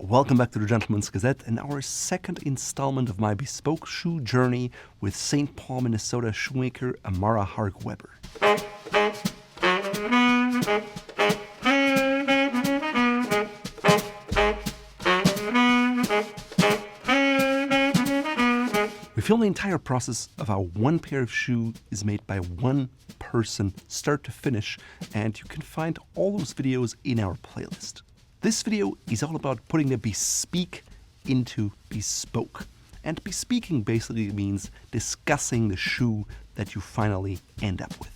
welcome back to the Gentleman's Gazette and our second installment of my bespoke shoe journey with St. Paul, Minnesota shoemaker Amara Hark Weber. We film the entire process of how one pair of shoe is made by one person, start to finish, and you can find all those videos in our playlist. This video is all about putting the bespeak into bespoke. And bespeaking basically means discussing the shoe that you finally end up with.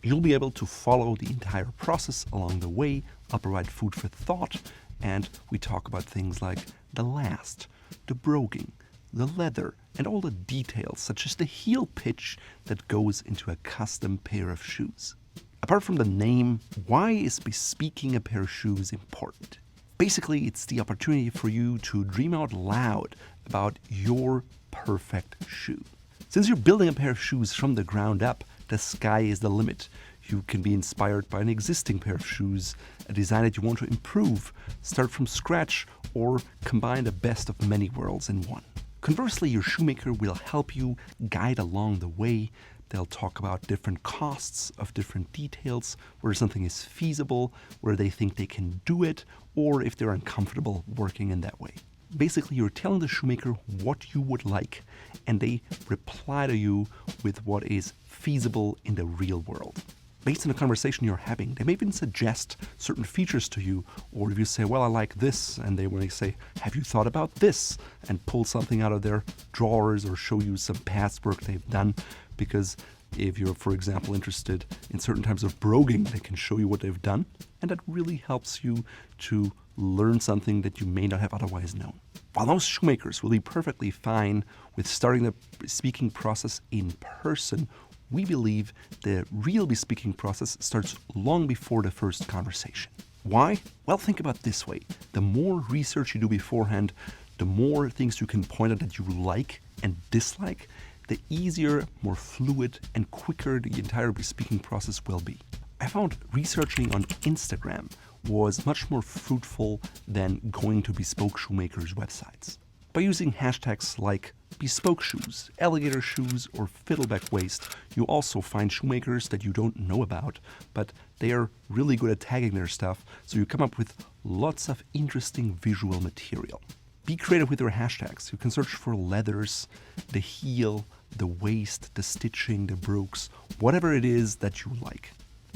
You'll be able to follow the entire process along the way. I'll provide food for thought, and we talk about things like the last, the broguing, the leather, and all the details such as the heel pitch that goes into a custom pair of shoes. Apart from the name, why is bespeaking a pair of shoes important? Basically, it's the opportunity for you to dream out loud about your perfect shoe. Since you're building a pair of shoes from the ground up, the sky is the limit. You can be inspired by an existing pair of shoes, a design that you want to improve, start from scratch, or combine the best of many worlds in one. Conversely, your shoemaker will help you guide along the way. They'll talk about different costs of different details, where something is feasible, where they think they can do it, or if they're uncomfortable working in that way. Basically, you're telling the shoemaker what you would like, and they reply to you with what is feasible in the real world. Based on the conversation you're having, they may even suggest certain features to you, or if you say, well, I like this, and they may say, have you thought about this? And pull something out of their drawers or show you some past work they've done. Because if you're, for example, interested in certain types of broguing, they can show you what they've done, and that really helps you to learn something that you may not have otherwise known. While most shoemakers will be perfectly fine with starting the bespeaking process in person, we believe the real bespeaking process starts long before the first conversation. Why? Well, think about it this way. The more research you do beforehand, the more things you can point out that you like and dislike, the easier, more fluid, and quicker the entire bespeaking process will be. I found researching on Instagram was much more fruitful than going to bespoke shoemakers' websites. By using hashtags like bespoke shoes, alligator shoes, or fiddleback waist, you also find shoemakers that you don't know about, but they are really good at tagging their stuff, so you come up with lots of interesting visual material. Be creative with your hashtags. You can search for leathers, the heel, the waist, the stitching, the brogues, whatever it is that you like.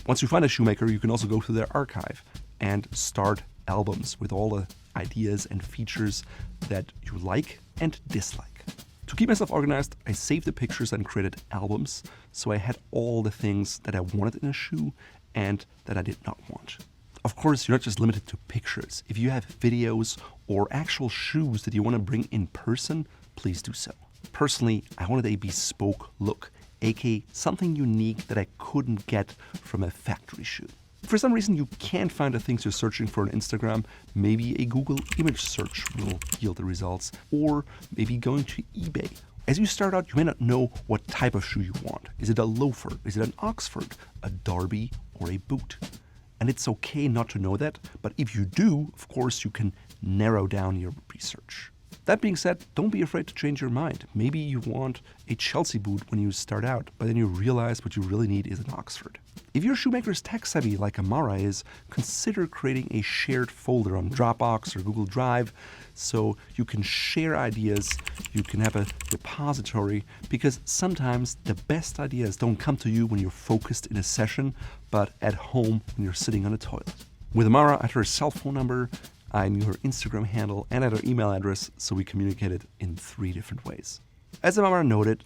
Once you find a shoemaker, you can also go to their archive and start albums with all the ideas and features that you like and dislike. To keep myself organized, I saved the pictures and created albums, so I had all the things that I wanted in a shoe and that I did not want. Of course, you're not just limited to pictures. If you have videos or actual shoes that you want to bring in person, please do so. Personally, I wanted a bespoke look, aka something unique that I couldn't get from a factory shoe. If for some reason you can't find the things you're searching for on Instagram, maybe a Google image search will yield the results, or maybe going to eBay. As you start out, you may not know what type of shoe you want. Is it a loafer? Is it an Oxford, a Derby, or a boot? And it's okay not to know that, but if you do, of course, you can narrow down your research. That being said, don't be afraid to change your mind. Maybe you want a Chelsea boot when you start out, but then you realize what you really need is an Oxford. If your shoemaker's tech savvy like Amara is, consider creating a shared folder on Dropbox or Google Drive so you can share ideas, you can have a repository, because sometimes the best ideas don't come to you when you're focused in a session, but at home when you're sitting on a toilet. With Amara, I had her cell phone number, I knew her Instagram handle, and had her email address, so we communicated in 3 different ways. As Amara noted,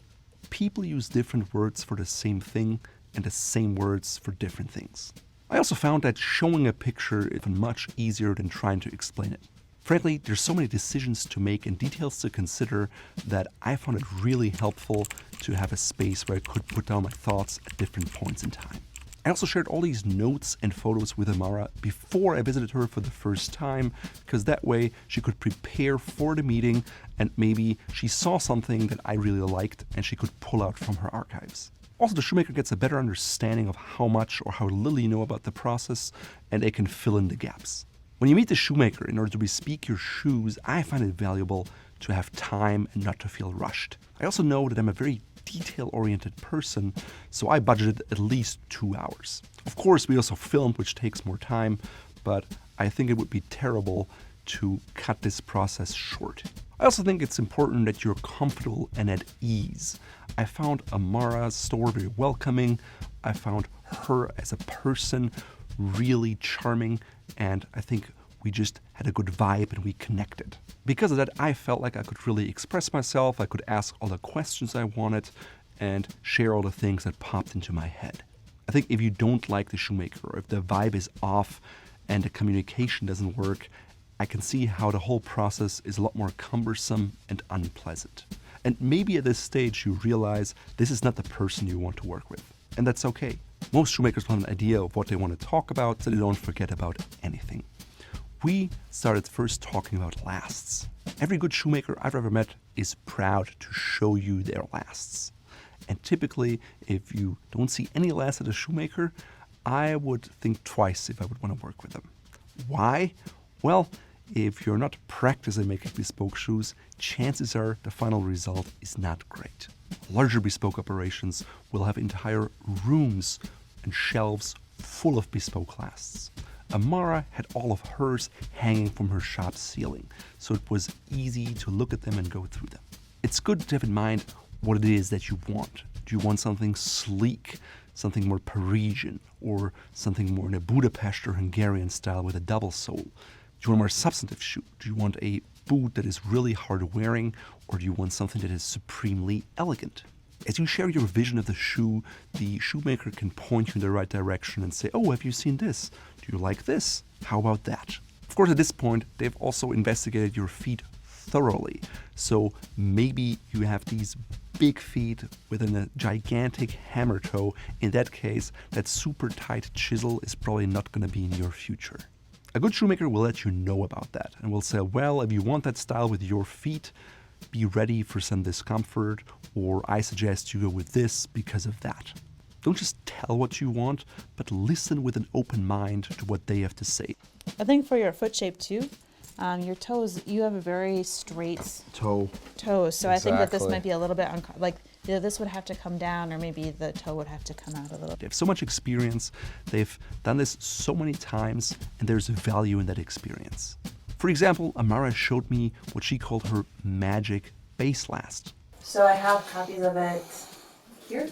people use different words for the same thing and the same words for different things. I also found that showing a picture is much easier than trying to explain it. Frankly, there's so many decisions to make and details to consider that I found it really helpful to have a space where I could put down my thoughts at different points in time. I also shared all these notes and photos with Amara before I visited her for the first time, because that way she could prepare for the meeting and maybe she saw something that I really liked and she could pull out from her archives. Also, the shoemaker gets a better understanding of how much or how little you know about the process, and they can fill in the gaps. When you meet the shoemaker in order to bespeak your shoes, I find it valuable to have time and not to feel rushed. I also know that I'm a very detail-oriented person, so I budgeted at least 2 hours. Of course, we also filmed, which takes more time, but I think it would be terrible to cut this process short. I also think it's important that you're comfortable and at ease. I found Amara's store very welcoming. I found her as a person really charming, and I think we just had a good vibe and we connected. Because of that, I felt like I could really express myself, I could ask all the questions I wanted, and share all the things that popped into my head. I think if you don't like the shoemaker, or if the vibe is off and the communication doesn't work, I can see how the whole process is a lot more cumbersome and unpleasant. And maybe at this stage you realize this is not the person you want to work with. And that's okay. Most shoemakers want an idea of what they want to talk about so they don't forget about anything. We started first talking about lasts. Every good shoemaker I've ever met is proud to show you their lasts. And typically, if you don't see any lasts at a shoemaker, I would think twice if I would want to work with them. Why? Well, if you're not practicing making bespoke shoes, chances are the final result is not great. Larger bespoke operations will have entire rooms and shelves full of bespoke lasts. Amara had all of hers hanging from her shop ceiling, so it was easy to look at them and go through them. It's good to have in mind what it is that you want. Do you want something sleek, something more Parisian, or something more in a Budapest or Hungarian style with a double sole? Do you want a more substantive shoe? Do you want a boot that is really hard wearing, or do you want something that is supremely elegant? As you share your vision of the shoe, the shoemaker can point you in the right direction and say, oh, have you seen this? Do you like this? How about that? Of course, at this point, they've also investigated your feet thoroughly. So maybe you have these big feet with a gigantic hammer toe. In that case, that super tight chisel is probably not going to be in your future. A good shoemaker will let you know about that and will say, well, if you want that style with your feet, be ready for some discomfort, or I suggest you go with this because of that. Don't just tell what you want, but listen with an open mind to what they have to say. I think for your foot shape too, your toes, you have a very straight toes. So I think that this might be a little bit this would have to come down, or maybe the toe would have to come out a little. They have so much experience, they've done this so many times, and there's value in that experience. For example, Amara showed me what she called her magic base last. So I have copies of it here.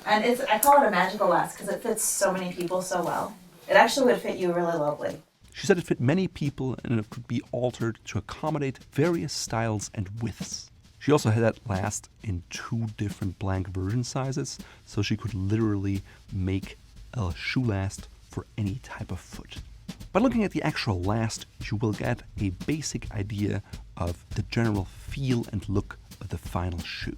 And I call it a magical last because it fits so many people so well. It actually would fit you really lovely. She said it fit many people and it could be altered to accommodate various styles and widths. She also had that last in 2 different blank version sizes, so she could literally make a shoe last for any type of foot. By looking at the actual last, you will get a basic idea of the general feel and look of the final shoe.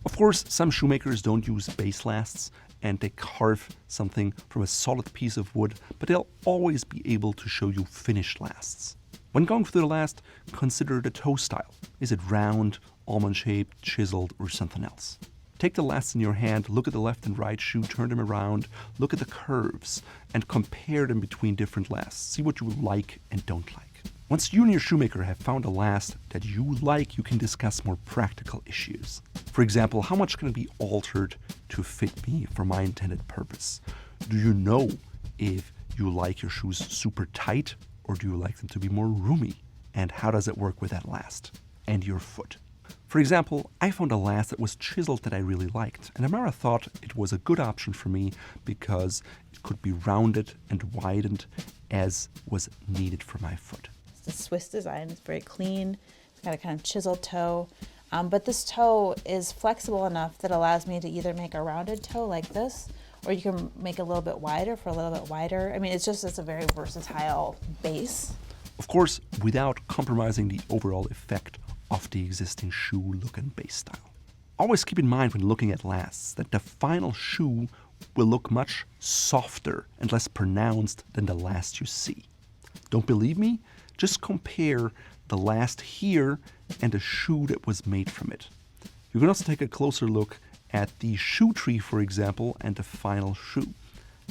Of course, some shoemakers don't use base lasts and they carve something from a solid piece of wood, but they'll always be able to show you finished lasts. When going for the last, consider the toe style. Is it round, almond-shaped, chiseled, or something else? Take the lasts in your hand, look at the left and right shoe, turn them around, look at the curves, and compare them between different lasts. See what you like and don't like. Once you and your shoemaker have found a last that you like, you can discuss more practical issues. For example, how much can it be altered to fit me for my intended purpose? Do you know if you like your shoes super tight, or do you like them to be more roomy? And how does it work with that last? And your foot. For example, I found a last that was chiseled that I really liked, and Amara thought it was a good option for me because it could be rounded and widened as was needed for my foot. It's a Swiss design. It's very clean. It's got a kind of chiseled toe. But this toe is flexible enough that allows me to either make a rounded toe like this, or you can make a little bit wider for a little bit wider. I mean, it's a very versatile base. Of course, without compromising the overall effect of the existing shoe look and base style. Always keep in mind when looking at lasts that the final shoe will look much softer and less pronounced than the last you see. Don't believe me? Just compare the last here and the shoe that was made from it. You can also take a closer look at the shoe tree, for example, and the final shoe.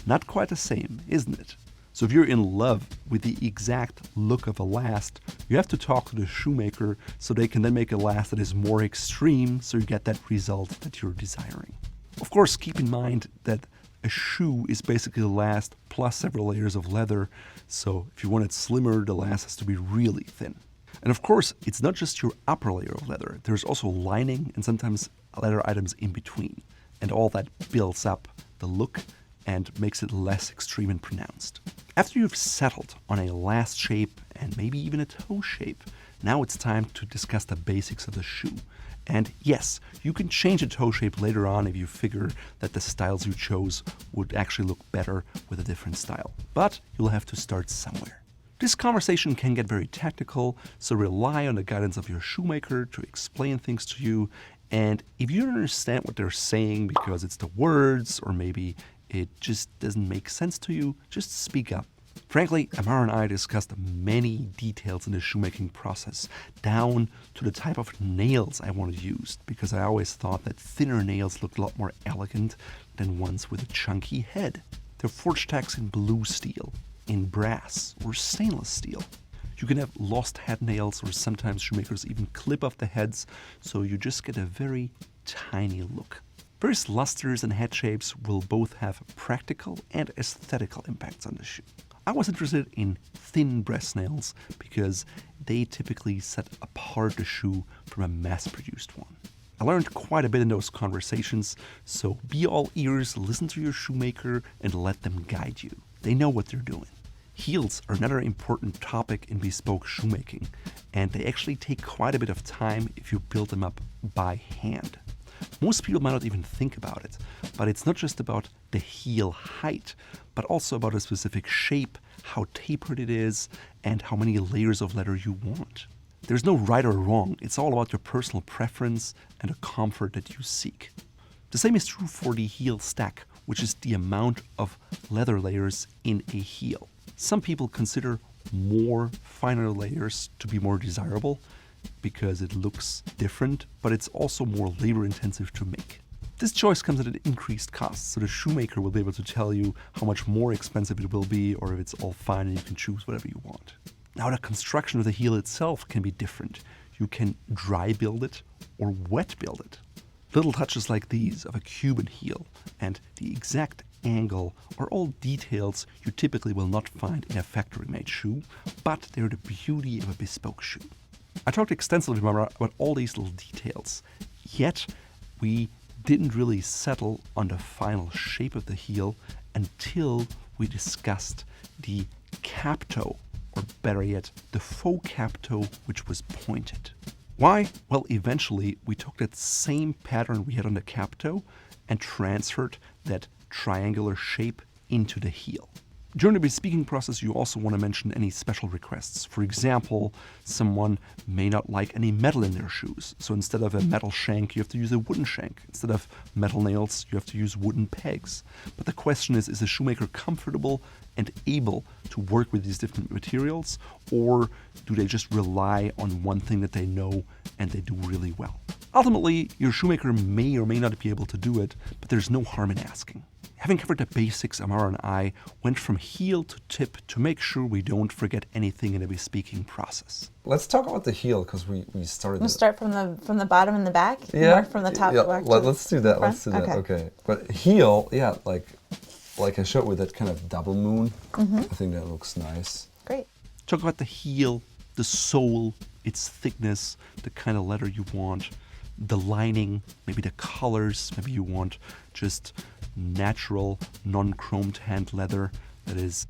Not quite the same, isn't it? So if you're in love with the exact look of a last, you have to talk to the shoemaker so they can then make a last that is more extreme so you get that result that you're desiring. Of course, keep in mind that a shoe is basically the last plus several layers of leather, so if you want it slimmer, the last has to be really thin. And of course, it's not just your upper layer of leather. There's also lining and sometimes leather items in between. And all that builds up the look and makes it less extreme and pronounced. After you've settled on a last shape and maybe even a toe shape, now it's time to discuss the basics of the shoe. And yes, you can change a toe shape later on if you figure that the styles you chose would actually look better with a different style. But you'll have to start somewhere. This conversation can get very technical, so rely on the guidance of your shoemaker to explain things to you. And if you don't understand what they're saying because it's the words or maybe it just doesn't make sense to you, just speak up. Frankly, Amara and I discussed many details in the shoemaking process, down to the type of nails I wanted used, because I always thought that thinner nails looked a lot more elegant than ones with a chunky head. They're forged tacks in blue steel, in brass or stainless steel. You can have lost head nails, or sometimes shoemakers even clip off the heads, so you just get a very tiny look. Various lusters and head shapes will both have practical and aesthetical impacts on the shoe. I was interested in thin brass nails because they typically set apart the shoe from a mass-produced one. I learned quite a bit in those conversations, so be all ears, listen to your shoemaker, and let them guide you. They know what they're doing. Heels are another important topic in bespoke shoemaking, and they actually take quite a bit of time if you build them up by hand. Most people might not even think about it, but it's not just about the heel height, but also about a specific shape, how tapered it is, and how many layers of leather you want. There's no right or wrong, it's all about your personal preference and the comfort that you seek. The same is true for the heel stack, which is the amount of leather layers in a heel. Some people consider more finer layers to be more desirable because it looks different, but it's also more labor intensive to make. This choice comes at an increased cost, so the shoemaker will be able to tell you how much more expensive it will be, or if it's all fine and you can choose whatever you want. Now, the construction of the heel itself can be different. You can dry build it or wet build it. Little touches like these of a Cuban heel and the exact angle are all details you typically will not find in a factory-made shoe, but they're the beauty of a bespoke shoe. I talked extensively with Amara about all these little details, yet we didn't really settle on the final shape of the heel until we discussed the cap toe, or better yet, the faux cap toe, which was pointed. Why? Well, eventually we took that same pattern we had on the cap toe and transferred that triangular shape into the heel. During the bespeaking process, you also want to mention any special requests. For example, someone may not like any metal in their shoes. So instead of a metal shank, you have to use a wooden shank. Instead of metal nails, you have to use wooden pegs. But the question is the shoemaker comfortable and able to work with these different materials? Or do they just rely on one thing that they know and they do really well? Ultimately, your shoemaker may or may not be able to do it, but there's no harm in asking. Having covered the basics, Amara and I went from heel to tip to make sure we don't forget anything in the bespeaking process. Let's talk about the heel, because we started. We'll start from the bottom and the back. Yeah, from the top. Yeah, Let's do that. Let's do that. Okay. But heel, yeah, like I showed with that kind of double moon. I think that looks nice. Great. Talk about the heel, the sole, its thickness, the kind of leather you want, the lining, maybe the colors. Maybe you want just natural, non-chromed hand leather that is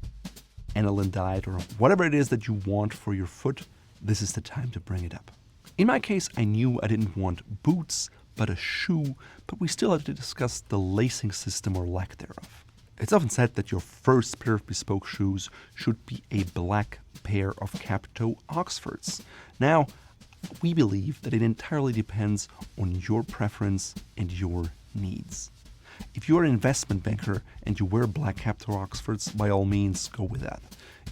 aniline dyed, or whatever it is that you want for your foot. This is the time to bring it up. In my case, I knew I didn't want boots, but a shoe, but we still had to discuss the lacing system or lack thereof. It's often said that your first pair of bespoke shoes should be a black pair of cap-toe Oxfords. Now, we believe that it entirely depends on your preference and your needs. If you're an investment banker and you wear black cap-toe Oxfords, by all means, go with that.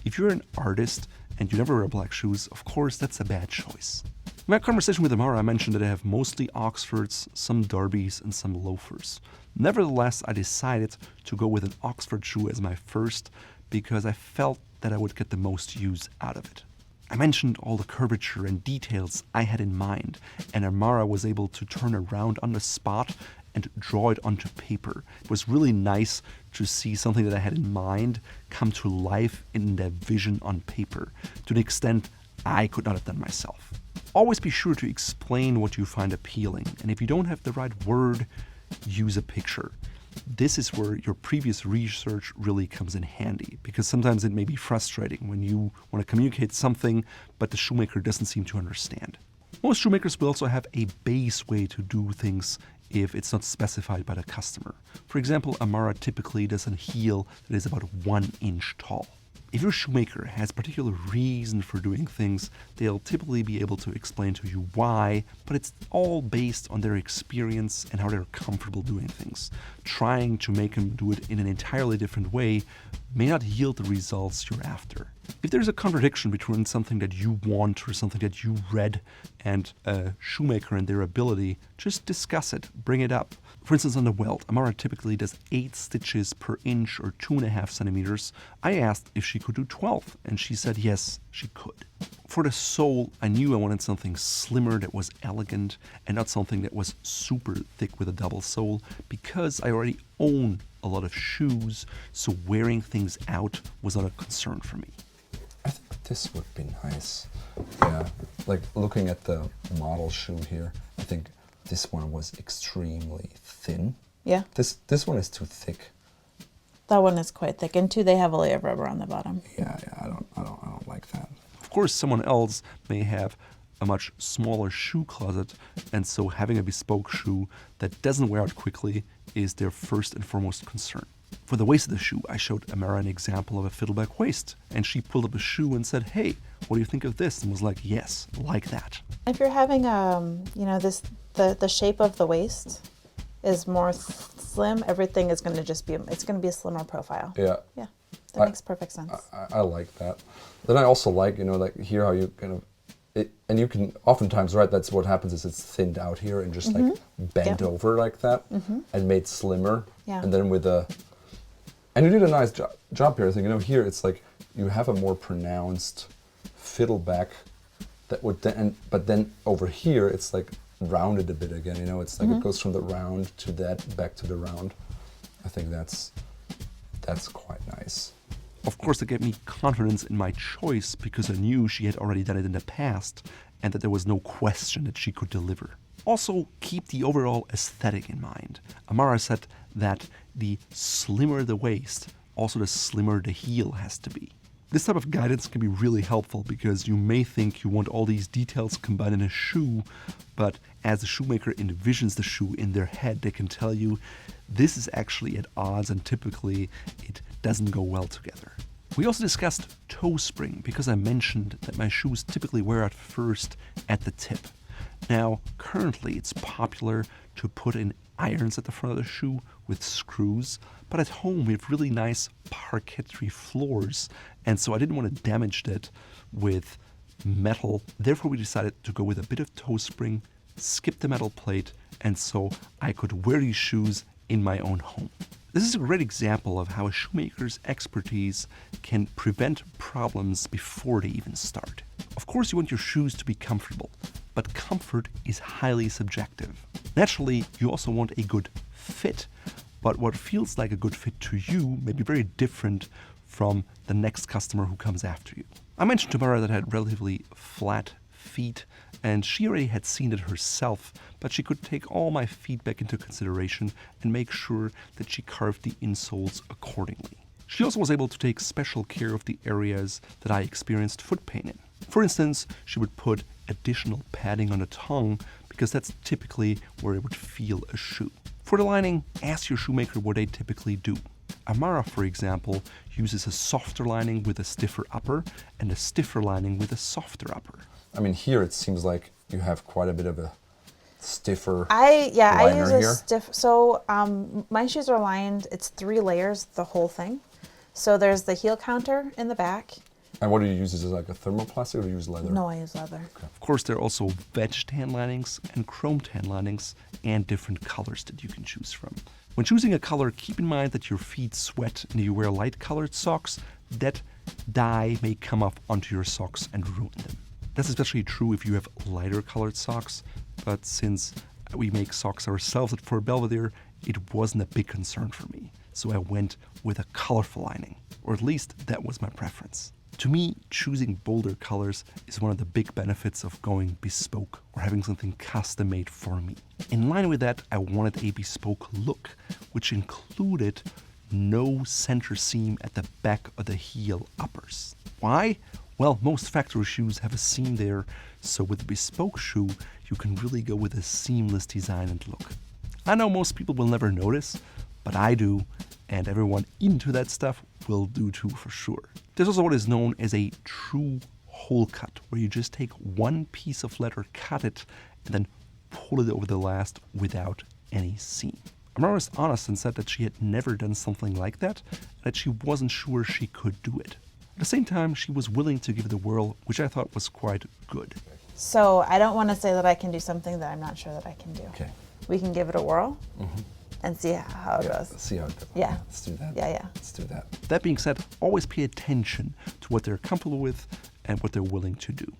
If you're an artist and you never wear black shoes, of course, that's a bad choice. In my conversation with Amara, I mentioned that I have mostly Oxfords, some Derbies, and some loafers. Nevertheless, I decided to go with an Oxford shoe as my first because I felt that I would get the most use out of it. I mentioned all the curvature and details I had in mind, and Amara was able to turn around on the spot and draw it onto paper. It was really nice to see something that I had in mind come to life in their vision on paper, to an extent I could not have done myself. Always be sure to explain what you find appealing, and if you don't have the right word, use a picture. This is where your previous research really comes in handy, because sometimes it may be frustrating when you want to communicate something, but the shoemaker doesn't seem to understand. Most shoemakers will also have a base way to do things if it's not specified by the customer. For example, Amara typically does a heel that is about 1 inch tall. If your shoemaker has a particular reason for doing things, they'll typically be able to explain to you why, but it's all based on their experience and how they're comfortable doing things. Trying to make them do it in an entirely different way may not yield the results you're after. If there's a contradiction between something that you want or something that you read and a shoemaker and their ability, just discuss it, bring it up. For instance, on the welt, Amara typically does 8 stitches per inch or 2.5 centimeters. I asked if she could do 12, and she said yes, she could. For the sole, I knew I wanted something slimmer that was elegant and not something that was super thick with a double sole, because I already own a lot of shoes, so wearing things out was not a concern for me. I think this would be nice. Yeah, like looking at the model shoe here, I think this one was extremely thin. Yeah. This one is too thick. That one is quite thick, and 2, they have a layer of rubber on the bottom. Yeah, I don't like that. Of course, someone else may have a much smaller shoe closet, and so having a bespoke shoe that doesn't wear out quickly is their first and foremost concern. For the waist of the shoe, I showed Amara an example of a fiddleback waist, and she pulled up a shoe and said, "Hey, what do you think of this?" and was like, "Yes, like that." If you're having, the shape of the waist is more slim, everything is going to just be, it's going to be a slimmer profile. Yeah. Yeah, that makes perfect sense. I like that. Then I also like, like here how you kind of, and you can oftentimes, right, that's what happens is it's thinned out here and just like bent over like that and made slimmer. Yeah. And then and you did a nice job here. I think, here it's like you have a more pronounced fiddleback that would then, but then over here it's like rounded a bit again, it's like it goes from the round to that, back to the round. I think that's quite nice. Of course, it gave me confidence in my choice because I knew she had already done it in the past and that there was no question that she could deliver. Also, keep the overall aesthetic in mind. Amara said that the slimmer the waist, also the slimmer the heel has to be. This type of guidance can be really helpful because you may think you want all these details combined in a shoe, but as the shoemaker envisions the shoe in their head, they can tell you this is actually at odds and typically it doesn't go well together. We also discussed toe spring because I mentioned that my shoes typically wear out first at the tip. Now, currently it's popular to put in irons at the front of the shoe with screws, but at home we have really nice parquetry floors, and so I didn't want to damage that with metal. Therefore, we decided to go with a bit of toe spring, skip the metal plate, and so I could wear these shoes in my own home. This is a great example of how a shoemaker's expertise can prevent problems before they even start. Of course, you want your shoes to be comfortable, but comfort is highly subjective. Naturally, you also want a good fit, but what feels like a good fit to you may be very different from the next customer who comes after you. I mentioned to Amara that I had relatively flat feet, and she already had seen it herself, but she could take all my feedback into consideration and make sure that she carved the insoles accordingly. She also was able to take special care of the areas that I experienced foot pain in. For instance, she would put additional padding on the tongue because that's typically where it would feel a shoe. For the lining, ask your shoemaker what they typically do. Amara, for example, uses a softer lining with a stiffer upper and a stiffer lining with a softer upper. I mean, here it seems like you have quite a bit of a stiffer I use a here. stiff. So my shoes are lined. It's 3 layers, the whole thing. So there's the heel counter in the back. And what do you use? Is it like a thermoplastic or do you use leather? No, I use leather. Okay. Of course, there are also wedged hand linings and chromed hand linings and different colors that you can choose from. When choosing a color, keep in mind that your feet sweat and if you wear light colored socks, that dye may come off onto your socks and ruin them. That's especially true if you have lighter colored socks, but since we make socks ourselves at Fort Belvedere, it wasn't a big concern for me. So I went with a colorful lining, or at least that was my preference. To me, choosing bolder colors is one of the big benefits of going bespoke or having something custom made for me. In line with that, I wanted a bespoke look, which included no center seam at the back of the heel uppers. Why? Well, most factory shoes have a seam there, so with a bespoke shoe, you can really go with a seamless design and look. I know most people will never notice, but I do, and everyone into that stuff will do too for sure. There's also what is known as a true hole cut, where you just take one piece of leather, cut it, and then pull it over the last without any seam. Amara was honest and said that she had never done something like that, and that she wasn't sure she could do it. At the same time, she was willing to give it a whirl, which I thought was quite good. So I don't want to say that I can do something that I'm not sure that I can do. Okay. We can give it a whirl and see how it goes. Let's see how it goes. Yeah. Let's do that. Yeah. Let's do that. That being said, always pay attention to what they're comfortable with and what they're willing to do.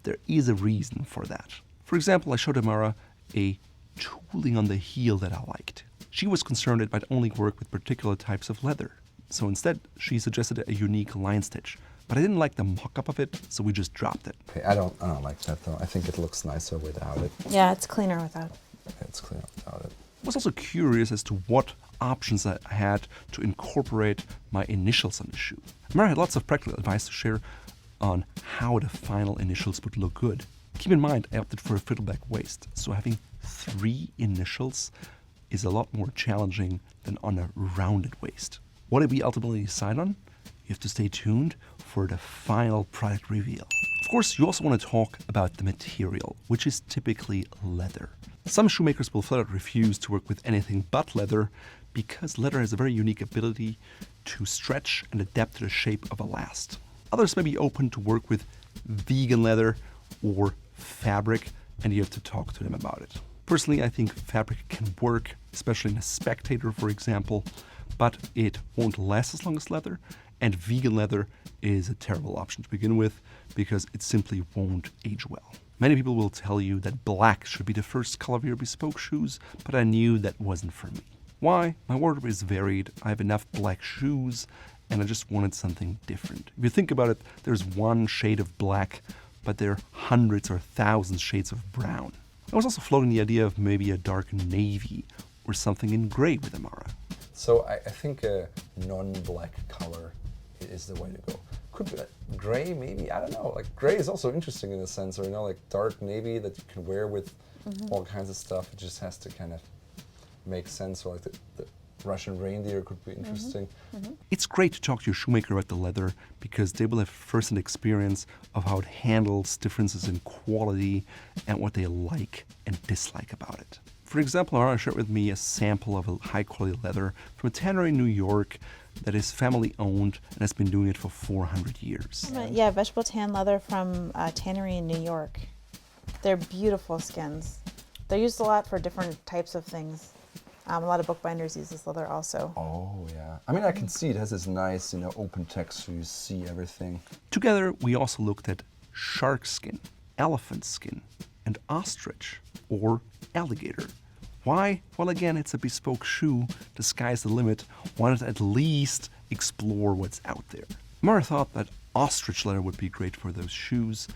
There is a reason for that. For example, I showed Amara a tooling on the heel that I liked. She was concerned it might only work with particular types of leather. So instead, she suggested a unique line stitch. But I didn't like the mock-up of it, so we just dropped it. Okay, I don't like that though. I think it looks nicer without it. Yeah, it's cleaner without. It's cleaner without it. I was also curious as to what options I had to incorporate my initials on the shoe. Amara had lots of practical advice to share on how the final initials would look good. Keep in mind, I opted for a fiddleback waist, so having 3 initials is a lot more challenging than on a rounded waist. What did we ultimately decide on? You have to stay tuned for the final product reveal. Of course, you also want to talk about the material, which is typically leather. Some shoemakers will flat out refuse to work with anything but leather because leather has a very unique ability to stretch and adapt to the shape of a last. Others may be open to work with vegan leather or fabric, and you have to talk to them about it. Personally, I think fabric can work, especially in a Spectator, for example, but it won't last as long as leather, and vegan leather is a terrible option to begin with because it simply won't age well. Many people will tell you that black should be the first color of your bespoke shoes, but I knew that wasn't for me. Why? My wardrobe is varied, I have enough black shoes, and I just wanted something different. If you think about it, there's one shade of black, but there are hundreds or thousands shades of brown. I was also floating the idea of maybe a dark navy or something in gray with Amara. So I think a non-black color is the way to go. Could be gray, maybe, I don't know. Like gray is also interesting in a sense, or like dark navy that you can wear with all kinds of stuff. It just has to kind of make sense. Or like the Russian reindeer could be interesting. It's great to talk to your shoemaker about the leather because they will have first-hand experience of how it handles differences in quality and what they like and dislike about it. For example, Amara shared with me a sample of a high-quality leather from a tannery in New York that is family-owned and has been doing it for 400 years. Yeah, vegetable tan leather from a tannery in New York. They're beautiful skins. They're used a lot for different types of things. A lot of bookbinders use this leather also. Oh, yeah. I mean, I can see it has this nice, open texture. You see everything. Together, we also looked at shark skin, elephant skin, and ostrich, or alligator. Why? Well, again, it's a bespoke shoe. The sky's the limit. Why not at least explore what's out there? Amara thought that ostrich leather would be great for those shoes,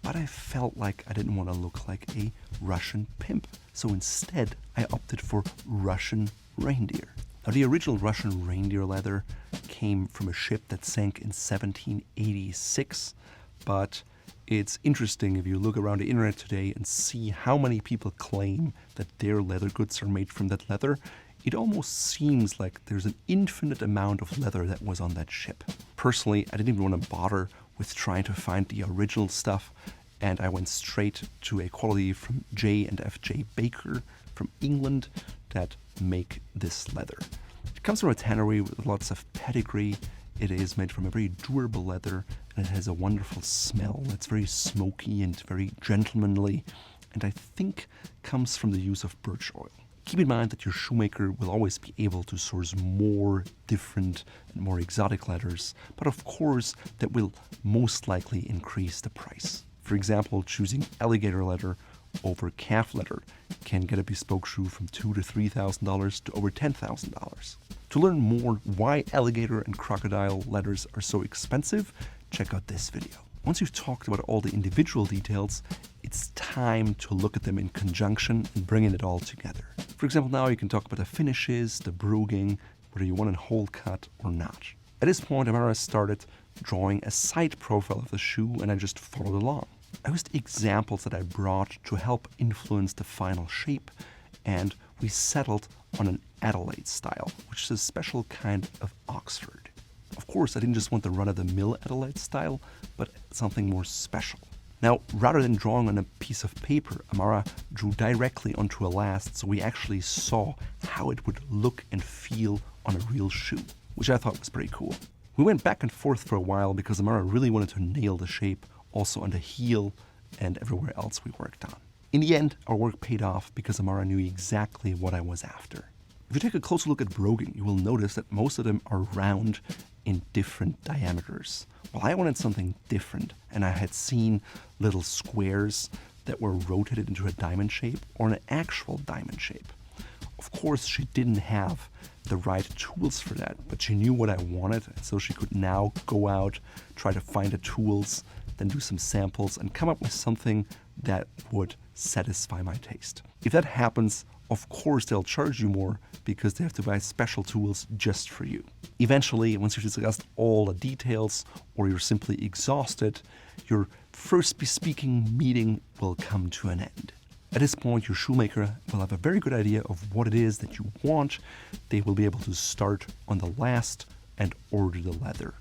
but I felt like I didn't want to look like a Russian pimp. So instead, I opted for Russian reindeer. Now, the original Russian reindeer leather came from a ship that sank in 1786, but it's interesting if you look around the internet today and see how many people claim that their leather goods are made from that leather. It almost seems like there's an infinite amount of leather that was on that ship. Personally, I didn't even want to bother with trying to find the original stuff, and I went straight to a quality from J&FJ Baker from England that make this leather. It comes from a tannery with lots of pedigree. It is made from a very durable leather, and it has a wonderful smell that's very smoky and very gentlemanly, and I think comes from the use of birch oil. Keep in mind that your shoemaker will always be able to source more different and more exotic leathers, but of course that will most likely increase the price. For example, choosing alligator leather over calf leather can get a bespoke shoe from $2,000 to $3,000 to over $10,000. To learn more why alligator and crocodile leathers are so expensive, check out this video. Once you've talked about all the individual details, it's time to look at them in conjunction and bringing it all together. For example, now you can talk about the finishes, the broguing, whether you want a whole cut or not. At this point, Amara started drawing a side profile of the shoe and I just followed along. I used examples that I brought to help influence the final shape, and we settled on an Adelaide style, which is a special kind of Oxford. Of course, I didn't just want the run-of-the-mill Adelaide style, but something more special. Now, rather than drawing on a piece of paper, Amara drew directly onto a last, so we actually saw how it would look and feel on a real shoe, which I thought was pretty cool. We went back and forth for a while because Amara really wanted to nail the shape also on the heel and everywhere else we worked on. In the end, our work paid off because Amara knew exactly what I was after. If you take a closer look at broguing, you will notice that most of them are round in different diameters. Well, I wanted something different, and I had seen little squares that were rotated into a diamond shape or an actual diamond shape. Of course, she didn't have the right tools for that, but she knew what I wanted, and so she could now go out, try to find the tools, then do some samples, and come up with something that would satisfy my taste. If that happens, of course they'll charge you more because they have to buy special tools just for you. Eventually, once you've discussed all the details or you're simply exhausted, your first bespeaking meeting will come to an end. At this point, your shoemaker will have a very good idea of what it is that you want. They will be able to start on the last and order the leather.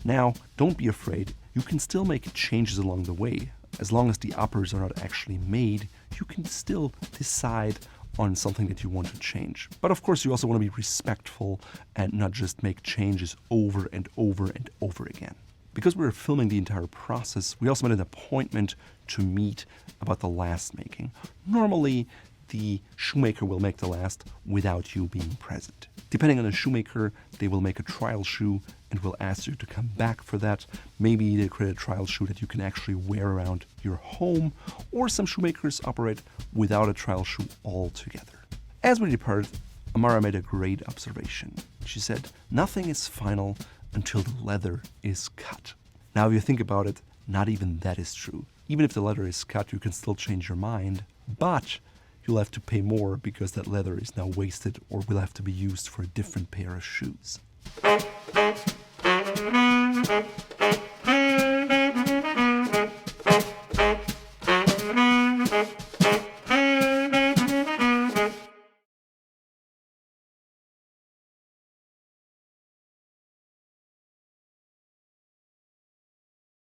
Now, don't be afraid. You can still make changes along the way. As long as the uppers are not actually made, you can still decide on something that you want to change. But of course, you also want to be respectful and not just make changes over and over and over again. Because we were filming the entire process, we also made an appointment to meet about the last making. Normally, the shoemaker will make the last without you being present. Depending on the shoemaker, they will make a trial shoe and will ask you to come back for that. Maybe they create a trial shoe that you can actually wear around your home, or some shoemakers operate without a trial shoe altogether. As we departed, Amara made a great observation. She said, "Nothing is final until the leather is cut." Now, if you think about it, not even that is true. Even if the leather is cut, you can still change your mind, but you'll have to pay more because that leather is now wasted or will have to be used for a different pair of shoes.